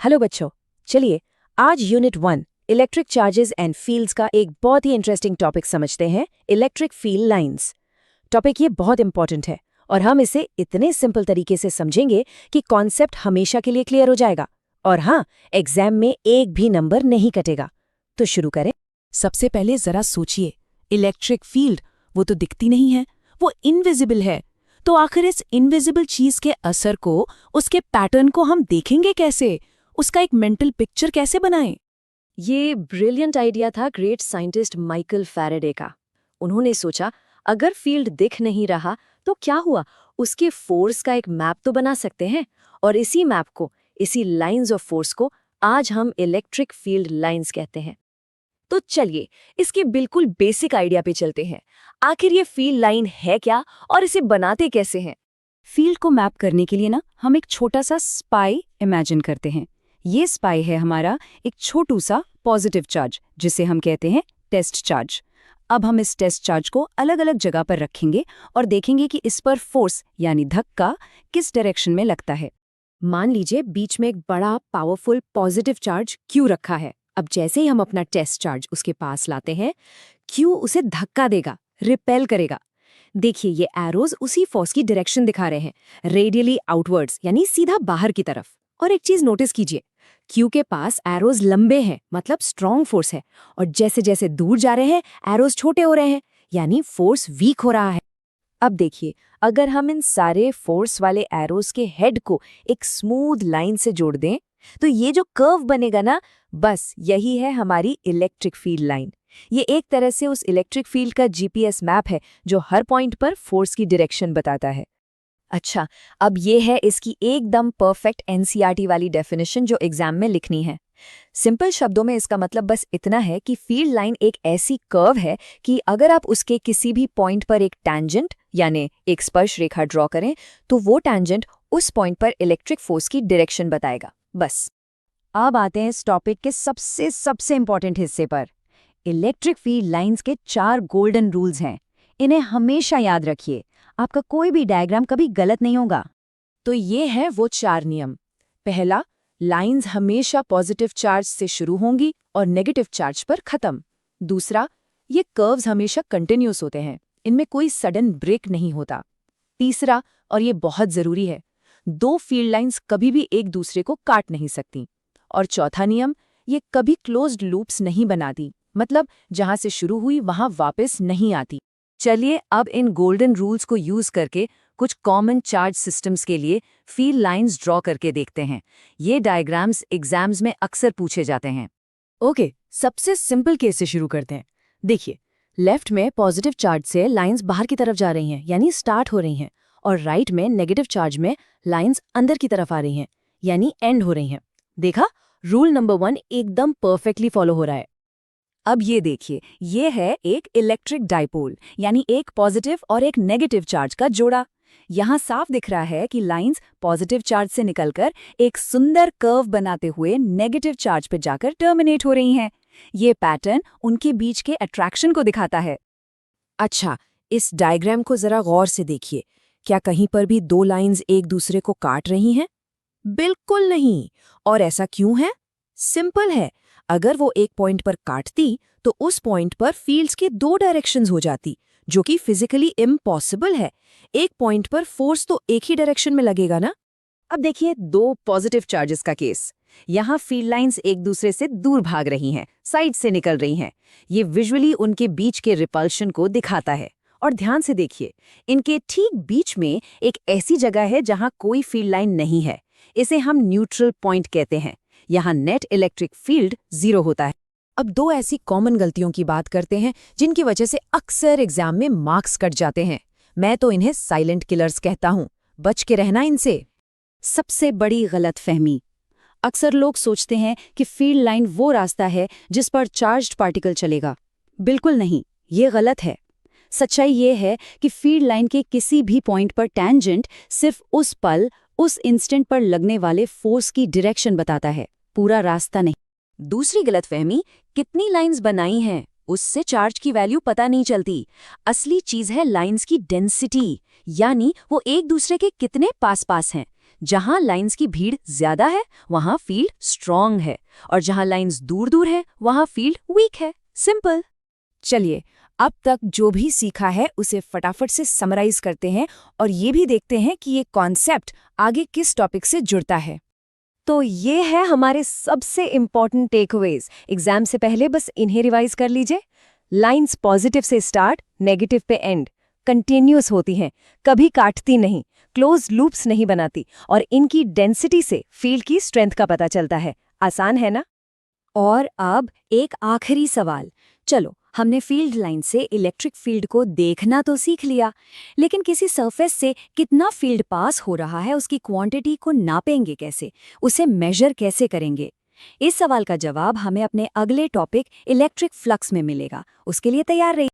Hello बच्चों, चलिए आज unit 1 electric charges and fields का एक बहुत ही इंटरेस्टिंग टॉपिक समझते हैं, इलेक्ट्रिक फील्ड लाइंस। टॉपिक ये बहुत इंपॉर्टेंट है और हम इसे इतने सिंपल तरीके से समझेंगे कि कॉन्सेप्ट हमेशा के लिए क्लियर हो जाएगा और हाँ, एग्जाम में एक भी नंबर नहीं कटेगा। तो शुरू करें। सबसे पहले जरा सोचिए, इलेक्ट्रिक फील्ड वो तो दिखती नहीं है, वो इनविजिबल है। तो आखिर इस इनविजिबल चीज के असर को, उसके पैटर्न को हम देखेंगे कैसे? उसका एक मेंटल पिक्चर कैसे बनाएं? ये ब्रिलियंट आइडिया था ग्रेट साइंटिस्ट माइकल फैराडे का। उन्होंने सोचा, अगर फील्ड दिख नहीं रहा तो क्या हुआ, उसके फोर्स का एक मैप तो बना सकते हैं और इसी मैप को, इसी लाइंस ऑफ फोर्स को आज हम इलेक्ट्रिक फील्ड लाइंस कहते हैं। तो चलिए इसके बिल्कुल बेसिक आइडिया पे चलते हैं। आखिर ये फील्ड लाइन है क्या और इसे बनाते कैसे हैं? फील्ड को मैप करने के लिए ना हम एक छोटा सा स्पाई इमेजिन करते हैं। ये स्पाई है हमारा एक छोटू सा पॉजिटिव चार्ज, जिसे हम कहते हैं टेस्ट चार्ज। अब हम इस टेस्ट चार्ज को अलग अलग जगह पर रखेंगे और देखेंगे कि इस पर फोर्स यानी धक्का किस डायरेक्शन में लगता है। मान लीजिए बीच में एक बड़ा पावरफुल पॉजिटिव चार्ज क्यू रखा है। अब जैसे ही हम अपना टेस्ट चार्ज उसके पास लाते हैं, क्यू उसे धक्का देगा, रिपेल करेगा। देखिए ये एरोज उसी फोर्स की डायरेक्शन दिखा रहे हैं, रेडियली आउटवर्ड्स यानी सीधा बाहर की तरफ। और एक चीज नोटिस कीजिए, क्यू के पास एरोज लंबे हैं, मतलब स्ट्रॉन्ग फोर्स है, और जैसे जैसे दूर जा रहे हैं एरोज छोटे हो रहे हैं, यानी फोर्स वीक हो रहा है। अब देखिए, अगर हम इन सारे फोर्स वाले एरोज के हेड को एक स्मूथ लाइन से जोड़ दें तो ये जो कर्व बनेगा ना, बस यही है हमारी इलेक्ट्रिक फील्ड लाइन। ये एक तरह से उस इलेक्ट्रिक फील्ड का जीपीएस मैप है जो हर पॉइंट पर फोर्स की डायरेक्शन बताता है। अच्छा, अब ये है इसकी एकदम परफेक्ट एनसीईआरटी वाली डेफिनेशन जो एग्जाम में लिखनी है। सिंपल शब्दों में इसका मतलब बस इतना है कि फील्ड लाइन एक ऐसी कर्व है कि अगर आप उसके किसी भी पॉइंट पर एक टैंजेंट यानी एक स्पर्श रेखा ड्रॉ करें तो वो टैंजेंट उस पॉइंट पर इलेक्ट्रिक फोर्स की डायरेक्शन बताएगा। बस अब आते हैं इस टॉपिक के सबसे इंपॉर्टेंट हिस्से पर। इलेक्ट्रिक फील्ड लाइंस के 4 गोल्डन रूल्स हैं। इन्हें हमेशा याद रखिए, आपका कोई भी डायग्राम कभी गलत नहीं होगा। तो ये है वो 4 नियम। पहला, लाइंस हमेशा पॉजिटिव चार्ज से शुरू होंगी और नेगेटिव चार्ज पर खत्म। दूसरा, ये कर्व्स हमेशा कंटिन्यूस होते हैं, इनमें कोई सडन ब्रेक नहीं होता। तीसरा, और ये बहुत जरूरी है, 2 फील्ड लाइंस कभी भी एक दूसरे को काट नहीं सकती। और चौथा नियम, ये कभी क्लोज्ड लूप्स नहीं बनाती, मतलब जहां से शुरू हुई वहां वापस नहीं आती। चलिए अब इन गोल्डन रूल्स को यूज करके कुछ कॉमन चार्ज सिस्टम्स के लिए फील्ड लाइंस ड्रॉ करके देखते हैं। ये डायग्राम्स एग्जाम्स में अक्सर पूछे जाते हैं। ओके, सबसे सिंपल केस से शुरू करते हैं। देखिए, लेफ्ट में पॉजिटिव चार्ज से लाइंस बाहर की तरफ जा रही हैं, यानी स्टार्ट हो रही हैं, और राइट में नेगेटिव चार्ज में लाइंस अंदर की तरफ आ रही हैं, यानी एंड हो रही हैं। देखा, रूल नंबर 1 एकदम परफेक्टली फॉलो हो रहा है। अब ये देखिए, ये है एक इलेक्ट्रिक डाइपोल, यानी एक पॉजिटिव और एक नेगेटिव चार्ज का जोड़ा। यहाँ साफ दिख रहा है कि लाइंस पॉजिटिव चार्ज से निकलकर एक सुंदर कर्व बनाते हुए नेगेटिव चार्ज पर जाकर टर्मिनेट हो रही हैं। ये पैटर्न उनके बीच के अट्रैक्शन को दिखाता है। अच्छा, इस डायग्राम को जरा गौर से देखिए। क्या कहीं पर भी 2 लाइंस एक दूसरे को काट रही हैं? बिल्कुल नहीं। और ऐसा क्यों है? सिंपल है, अगर वो एक पॉइंट पर काटती तो उस पॉइंट पर फील्ड्स के 2 डायरेक्शंस हो जाती, जो कि फिजिकली इम्पॉसिबल है। एक पॉइंट पर फोर्स तो एक ही डायरेक्शन में लगेगा ना। अब देखिए 2 पॉजिटिव चार्जेस का केस। यहाँ फील्ड लाइंस एक दूसरे से दूर भाग रही हैं, साइड से निकल रही हैं। ये विजुअली उनके बीच के रिपल्शन को दिखाता है। और ध्यान से देखिए, इनके ठीक बीच में एक ऐसी जगह है जहाँ कोई फील्ड लाइन नहीं है। इसे हम न्यूट्रल पॉइंट कहते हैं। यहाँ नेट इलेक्ट्रिक फील्ड 0 होता है। अब 2 ऐसी कॉमन गलतियों की बात करते हैं जिनकी वजह से अक्सर एग्जाम में मार्क्स कट जाते हैं। मैं तो इन्हें साइलेंट किलर्स कहता हूँ, बच के रहना इनसे। सबसे बड़ी गलतफहमी, अक्सर लोग सोचते हैं कि फील्ड लाइन वो रास्ता है जिस पर चार्ज्ड पार्टिकल चलेगा। बिल्कुल नहीं, ये गलत है। सच्चाई ये है कि फील्ड लाइन के किसी भी पॉइंट पर टैंजेंट सिर्फ उस पल, उस इंस्टेंट पर लगने वाले फोर्स की डायरेक्शन बताता है, पूरा रास्ता नहीं। दूसरी गलतफहमी, कितनी लाइंस बनाई हैं उससे चार्ज की वैल्यू पता नहीं चलती। असली चीज है लाइंस की डेंसिटी, यानी वो एक दूसरे के कितने पास पास हैं। जहां लाइंस की भीड़ ज्यादा है वहां फील्ड स्ट्रांग है, और जहां लाइंस दूर-दूर है वहां फील्ड वीक है। सिंपल। चलिए, अब तक जो भी सीखा है उसे फटाफट से समराइज करते हैं और ये भी देखते हैं कि ये कॉन्सेप्ट आगे किस टॉपिक से जुड़ता है। तो ये है हमारे सबसे इम्पॉर्टेंट टेकअवेज। एग्जाम से पहले बस इन्हें रिवाइज कर लीजिए। लाइंस पॉजिटिव से स्टार्ट, नेगेटिव पे एंड, कंटिन्यूअस होती हैं, कभी काटती नहीं, क्लोज लूप्स नहीं बनाती, और इनकी डेंसिटी से फील्ड की स्ट्रेंथ का पता चलता है। आसान है ना? और अब एक आखिरी सवाल। चलो, हमने फील्ड लाइन से इलेक्ट्रिक फील्ड को देखना तो सीख लिया, लेकिन किसी सरफेस से कितना फील्ड पास हो रहा है उसकी क्वांटिटी को नापेंगे कैसे, उसे मेजर कैसे करेंगे? इस सवाल का जवाब हमें अपने अगले टॉपिक इलेक्ट्रिक फ्लक्स में मिलेगा। उसके लिए तैयार रहिए।